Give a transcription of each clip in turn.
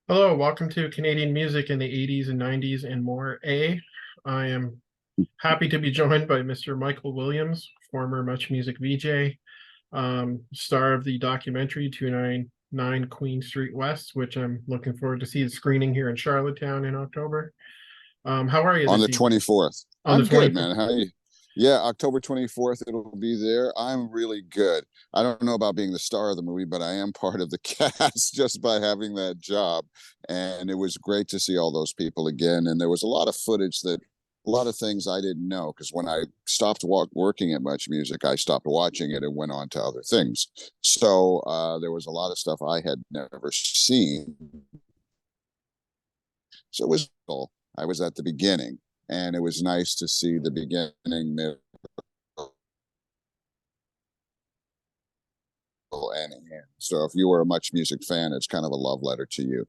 Hello, welcome to Canadian music in the 80s and 90s and more. I am happy to be joined by Mr. Michael Williams, former Much Music VJ, star of the documentary 299 Queen Street West, which I'm looking forward to see the screening here in Charlottetown in October. How are you On this the evening? 24th. On the I'm good, 24th. man. How are you? Yeah, October 24th, it'll be there. I'm really good. I don't know about being the star of the movie, but I am part of the cast just by having that job. And it was great to see all those people again. And there was a lot of footage that a lot of things I didn't know because when I stopped working at Much Music, I stopped watching it and went on to other things. So there was a lot of stuff I had never seen. So it was cool. I was at the beginning, and it was nice to see the beginning, middle, and end. So if you were a Much Music fan, it's kind of a love letter to you.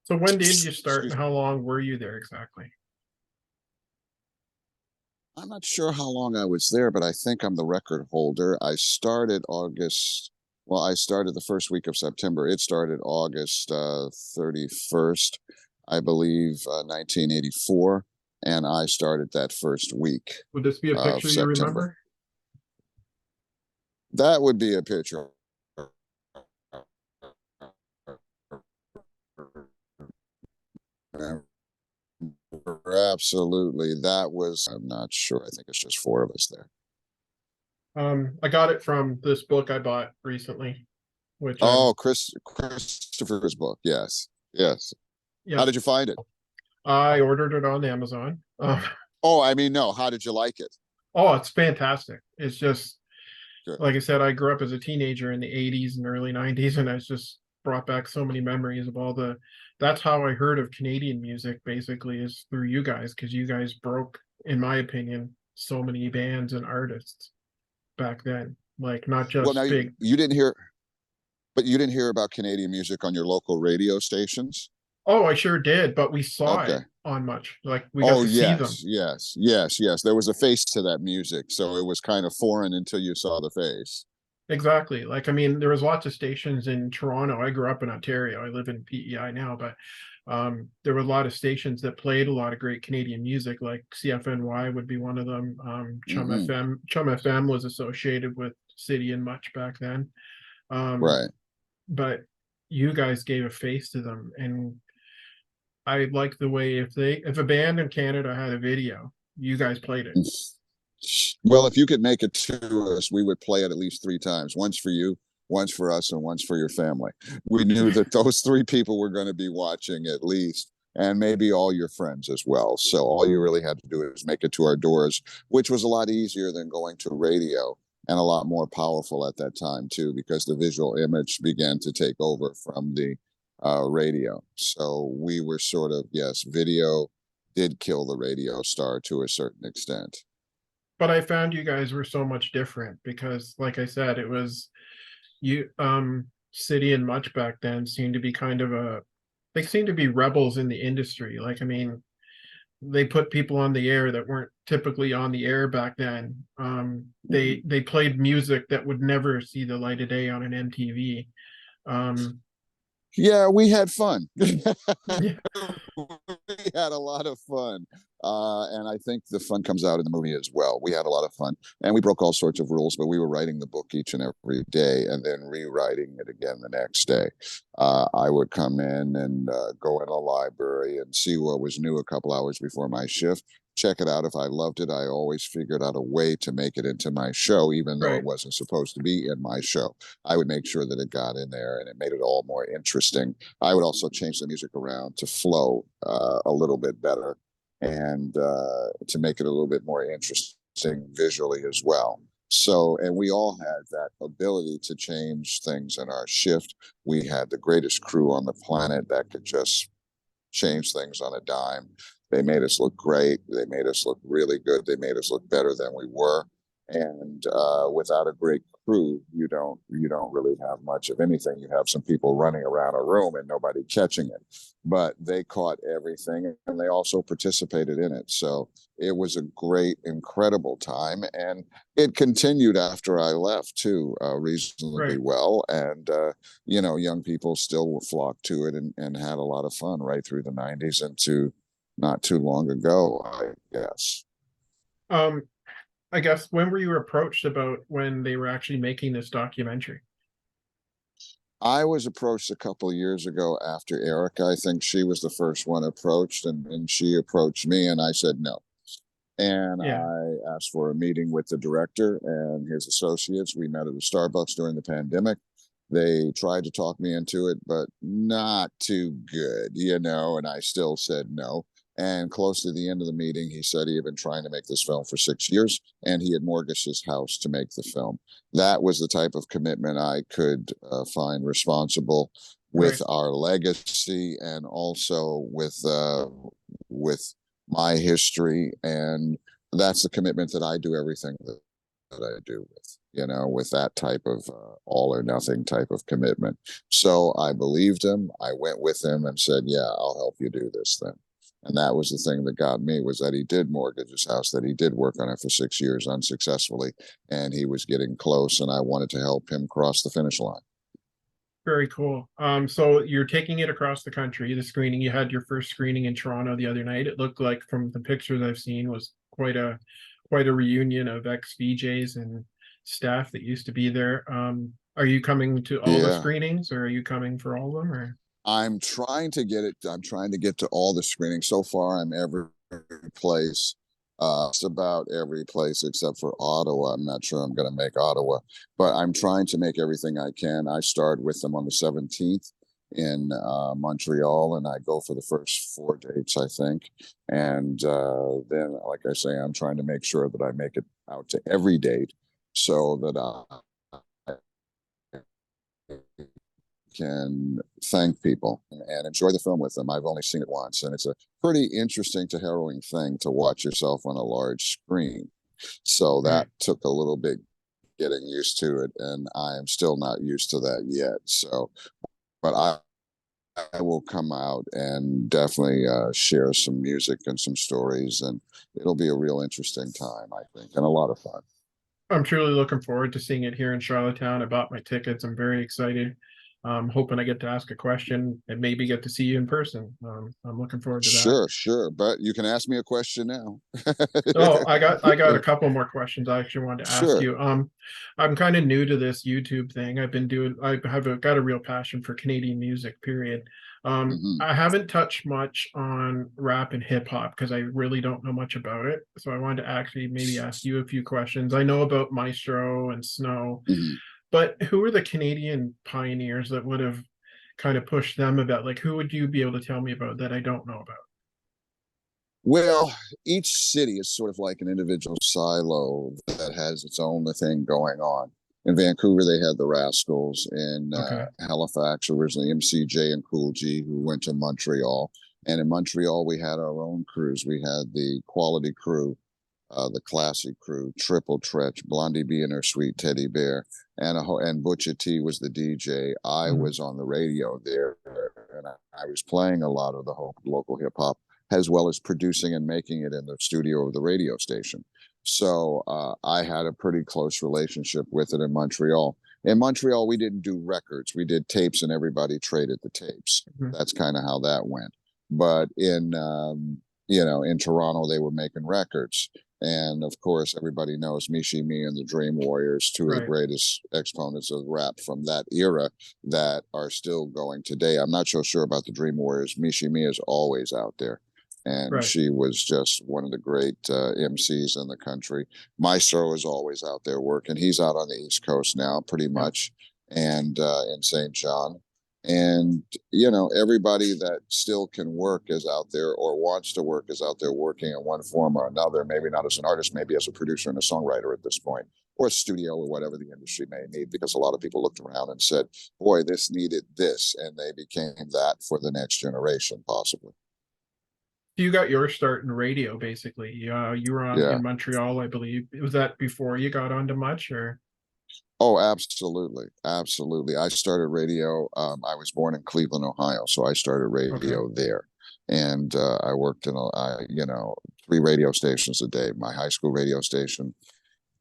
So when did you start and Excuse me. how long were you there exactly? I'm not sure how long I was there, but I think I'm the record holder. I started August. Well, I started the first week of September. It started August 31st, I believe, 1984. And I started that first week Would this be a of picture you September. remember? That would be a picture. Absolutely. That was, I'm not sure. I think it's just four of us there. I got it from this book I bought recently, which Oh, Christopher's book. Yes. Yes. How yeah, did you find it? I ordered it on Amazon. Oh, I mean, no. How did you like it? Oh, it's fantastic. It's just Good. like I said, I grew up as a teenager in the 80s and early 90s, and it's just brought back so many memories of all the that's how I heard of Canadian music basically is through you guys, because you guys broke, in my opinion, so many bands and artists back then. Like not Well, just now big. you didn't hear, but you didn't hear about Canadian music on your local radio stations? Oh, I sure did, but we saw Okay. it on much. Like we got Oh, to see them. yes. Yes. Yes. Yes. There was a face to that music. So it was kind of foreign until you saw the face. Exactly. Like, I mean, there was lots of stations in Toronto. I grew up in Ontario. I live in PEI now, but there were a lot of stations that played a lot of great Canadian music, like CFNY would be one of them. Chum Hmm. FM. Chum FM was associated with City and Much back then. Um, Right. but you guys gave a face to them, and I like the way if a band in Canada had a video, you guys played it. Well, if you could make it to us, we would play it at least three times. Once for you, once for us, and once for your family. We knew that those three people were going to be watching at least, and maybe all your friends as well. So all you really had to do is make it to our doors, which was a lot easier than going to radio and a lot more powerful at that time too, because the visual image began to take over from the radio. So we were sort of, yes, video did kill the radio star to a certain extent. But I found you guys were so much different because, like I said, it was you City and Much back then seemed to be kind of a they seemed to be rebels in the industry. Like, I mean, they put people on the air that weren't typically on the air back then. They played music that would never see the light of day on an MTV. um Yeah, we had fun. yeah, We had a lot of fun. And I think the fun comes out in the movie as well. We had a lot of fun and we broke all sorts of rules, but we were writing the book each and every day and then rewriting it again the next day. I would come in and go in a library and see what was new a couple hours before my shift, check it out. If I loved it, I always figured out a way to make it into my show, even though it right. wasn't supposed to be in my show. I would make sure that it got in there and it made it all more interesting. I would also change the music around to flow a little bit better and to make it a little bit more interesting visually as well. So, and we all had that ability to change things in our shift. We had the greatest crew on the planet that could just change things on a dime. They made us look great. They made us look really good. They made us look better than we were. And without a great crew, you don't really have much of anything. You have some people running around a room and nobody catching it. But they caught everything and they also participated in it. So it was a great, incredible time. And it continued after I left too, reasonably Right. well. And young people still were flocked to it and had a lot of fun right through the 90s into not too long ago, I guess. Um, I guess when were you approached about when they were actually making this documentary? I was approached a couple of years ago after Erica. I think she was the first one approached, and she approached me, and I said no. And Yeah. I asked for a meeting with the director and his associates. We met at a Starbucks during the pandemic. They tried to talk me into it, but not too good, and I still said no. And close to the end of the meeting, he said he had been trying to make this film for 6 years and he had mortgaged his house to make the film. That was the type of commitment I could find responsible with Right. our legacy and also with my history. And that's the commitment that I do everything that I do with that type of all or nothing type of commitment. So I believed him. I went with him and said, yeah, I'll help you do this thing. And that was the thing that got me, was that he did mortgage his house, that he did work on it for 6 years unsuccessfully, and he was getting close, and I wanted to help him cross the finish line. Very cool. So you're taking it across the country, the screening. You had your first screening in Toronto the other night. It looked like, from the pictures I've seen, was quite a reunion of ex VJs and staff that used to be there. Are you coming to all the Yeah. screenings, or are you coming for all of them, or? I'm trying to get to all the screenings. So far, I'm every place. It's about every place except for Ottawa. I'm not sure I'm going to make Ottawa, but I'm trying to make everything I can. I start with them on the 17th in Montreal, and I go for the first 4 dates, I think. And then, like I say, I'm trying to make sure that I make it out to every date so that I can thank people and enjoy the film with them. I've only seen it once, and it's a pretty interesting to harrowing thing to watch yourself on a large screen. So Right. that took a little bit getting used to it, and I am still not used to that yet. So, but I will come out and definitely share some music and some stories, and it'll be a real interesting time, I think, and a lot of fun. I'm truly looking forward to seeing it here in Charlottetown. I bought my tickets. I'm very excited. Hoping I get to ask a question and maybe get to see you in person. I'm looking forward to that. Sure, sure. But you can ask me a question now. Oh, I got a couple more questions I actually wanted to ask Sure. you. I'm kind of new to this YouTube thing. Got a real passion for Canadian music, period. Hmm. I haven't touched much on rap and hip hop because I really don't know much about it. So I wanted to actually maybe ask you a few questions. I know about Maestro and Snow, Hmm. but who are the Canadian pioneers that would have kind of pushed them about? Like, who would you be able to tell me about that I don't know about? Well, each city is sort of like an individual silo that has its own thing going on. In Vancouver, they had the Rascals. In Okay. Halifax, originally MCJ and Cool G, who went to Montreal. And in Montreal, we had our own crews. We had the Quality Crew, the Classic Crew, Triple Tretch, Blondie B and her Sweet Teddy Bear, and Butcha T was the DJ. I Mhm. was on the radio there, and I was playing a lot of the whole local hip hop, as well as producing and making it in the studio of the radio station. So I had a pretty close relationship with it in Montreal. In Montreal, we didn't do records; we did tapes, and everybody traded the tapes. Mhm. That's kind of how that went. But in Toronto, they were making records. And of course, everybody knows Mishi Me and the Dream Warriors, two of the Right. greatest exponents of rap from that era that are still going today. I'm not so sure about the Dream Warriors. Mishi Me is always out there. And Right. she was just one of the great MCs in the country. Maestro is always out there working. He's out on the East Coast now, pretty Yeah. much, and in St. John. And everybody that still can work is out there, or wants to work is out there working in one form or another, maybe not as an artist, maybe as a producer and a songwriter at this point, or a studio, or whatever the industry may need, because a lot of people looked around and said, boy, this needed this, and they became that for the next generation, possibly. You got your start in radio, basically. You were on Yeah. in Montreal, I believe. Was that before you got onto much, or? Oh, absolutely, absolutely. I started radio. I was born in Cleveland, Ohio, so I started Okay. radio there, and I worked in three radio stations a day. My high school radio station,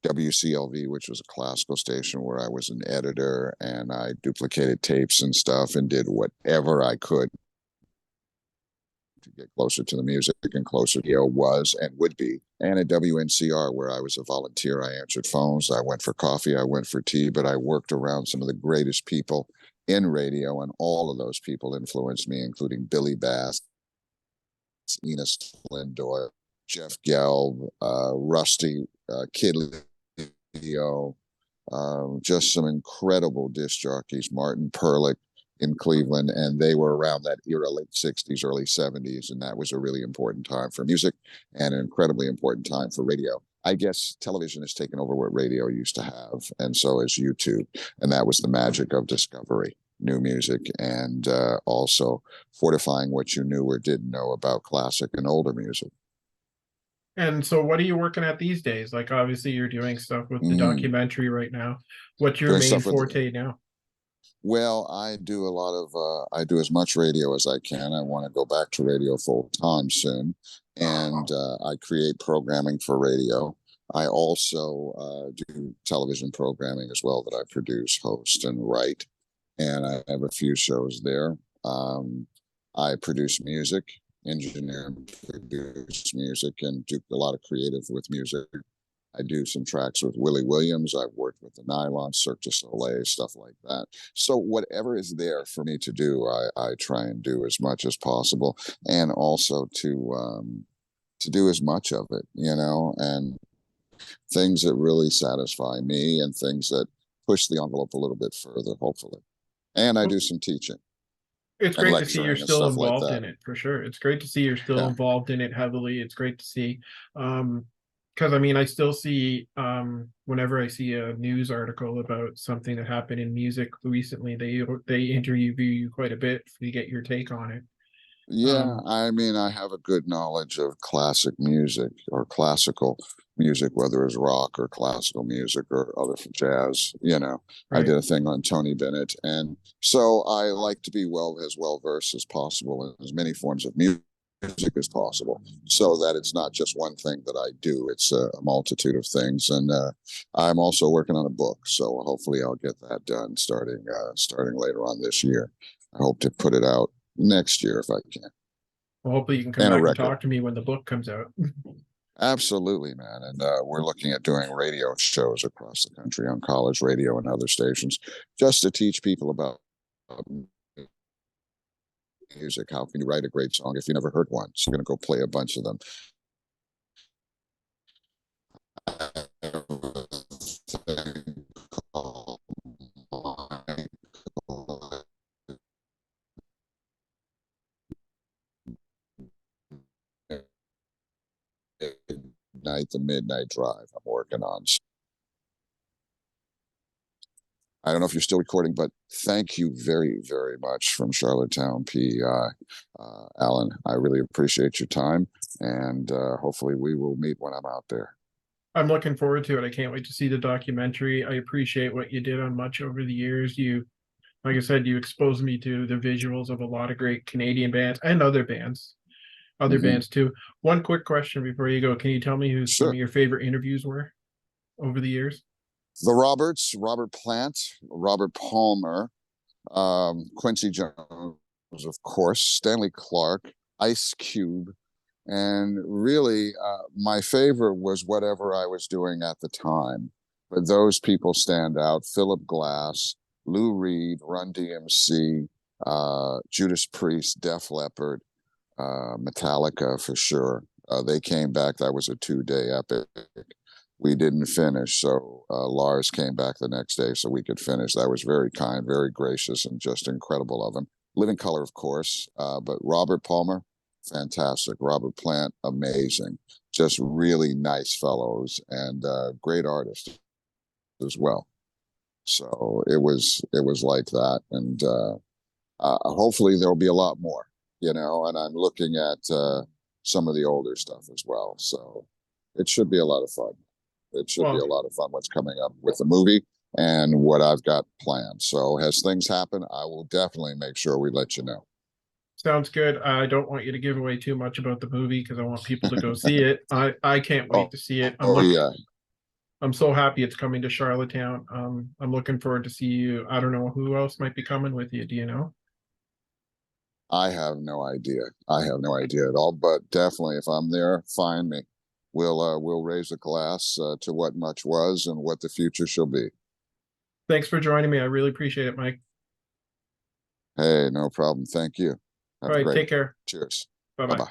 WCLV, which was a classical station where I was an editor, and I duplicated tapes and stuff and did whatever I could to get closer to the music and closer to was and would be. And at WNCR, where I was a volunteer, I answered phones. I went for coffee, I went for tea, but I worked around some of the greatest people in radio, and all of those people influenced me, including Billy Bass, Enos Doyle, Jeff Gelb, Rusty, Kid Leo, just some incredible disc jockeys, Martin Perlick in Cleveland, and they were around that era, late 60s, early 70s, and that was a really important time for music and an incredibly important time for radio. I guess television has taken over what radio used to have, and so has YouTube, and that was the magic of discovery, new music, and also fortifying what you knew or didn't know about classic and older music. And so what are you working at these days? Like obviously you're doing stuff with the Mm. documentary right now. What's your Doing main stuff with forte now? Well, I do a lot of I do as much radio as I can. I want to go back to radio full time soon, and I create programming for radio. I also do television programming as well that I produce, host, and write, and I have a few shows there. I produce music, engineer, and produce music, and do a lot of creative with music. I do some tracks with Willie Williams. I've worked with the Nylon, Cirque du Soleil, stuff like that. So whatever is there for me to do, I try and do as much as possible, and also to do as much of it, and things that really satisfy me and things that push the envelope a little bit further, hopefully. And I Well, do some teaching it's and great to see you're lecturing and still stuff like involved that. in it for sure. It's great to see you're still Yeah. involved in it heavily. It's great to see. Because I mean, I still see whenever I see a news article about something that happened in music recently, they interview you quite a bit to get your take on it. Yeah, Um, I mean, I have a good knowledge of classic music or classical music, whether it's rock or classical music or other jazz. I right. did a thing on Tony Bennett, and so I like to be as well versed as possible in as many forms of music as possible, so that it's not just one thing that I do. It's a multitude of things, and I'm also working on a book, so hopefully I'll get that done starting later on this year. I hope to put it out next year if I can. Well, hopefully you can come And a back and record. talk to me when the book comes out. Absolutely, man. And we're looking at doing radio shows across the country on college radio and other stations just to teach people about music. How can you write a great song if you never heard one? So we're going to go play a bunch of them. The Midnight Drive I'm working on. I don't know if you're still recording, but thank you very, very much from Charlottetown, PEI. Alan, I really appreciate your time, and hopefully we will meet when I'm out there. I'm looking forward to it. I can't wait to see the documentary. I appreciate what you did on Much over the years. Like I said, you exposed me to the visuals of a lot of great Canadian bands and other Mm-hmm. bands too. One quick question before you go. Can you tell me who some of Sure. your favorite interviews were over the years? The Roberts, Robert Plant, Robert Palmer, Quincy Jones, of course, Stanley Clark, Ice Cube, and really my favorite was whatever I was doing at the time. But those people stand out: Philip Glass, Lou Reed, Run DMC, Judas Priest, Def Leppard, Metallica for sure. They came back. That was a 2-day epic. We didn't finish, so Lars came back the next day so we could finish. That was very kind, very gracious, and just incredible of him. Living Color, of course, but Robert Palmer, fantastic. Robert Plant, amazing. Just really nice fellows and great artists as well. So it was like that, and hopefully there'll be a lot more. And I'm looking at some of the older stuff as well. So it should be a lot of fun. It should be a Well, lot of fun what's coming up with the movie and what I've got planned. So as things happen, I will definitely make sure we let you know. Sounds good. I don't want you to give away too much about the movie because I want people to go see it. I can't wait Oh, to see it. oh yeah. I'm so happy it's coming to Charlottetown. I'm looking forward to see you. I don't know who else might be coming with you. Do you know? I have no idea. I have no idea at all, but definitely if I'm there, find me. We'll raise a glass to what much was and what the future shall be. Thanks for joining me. I really appreciate it, Mike. Hey, no problem. Thank you. All Have a right, great take one. care. Cheers. Bye Bye bye. bye.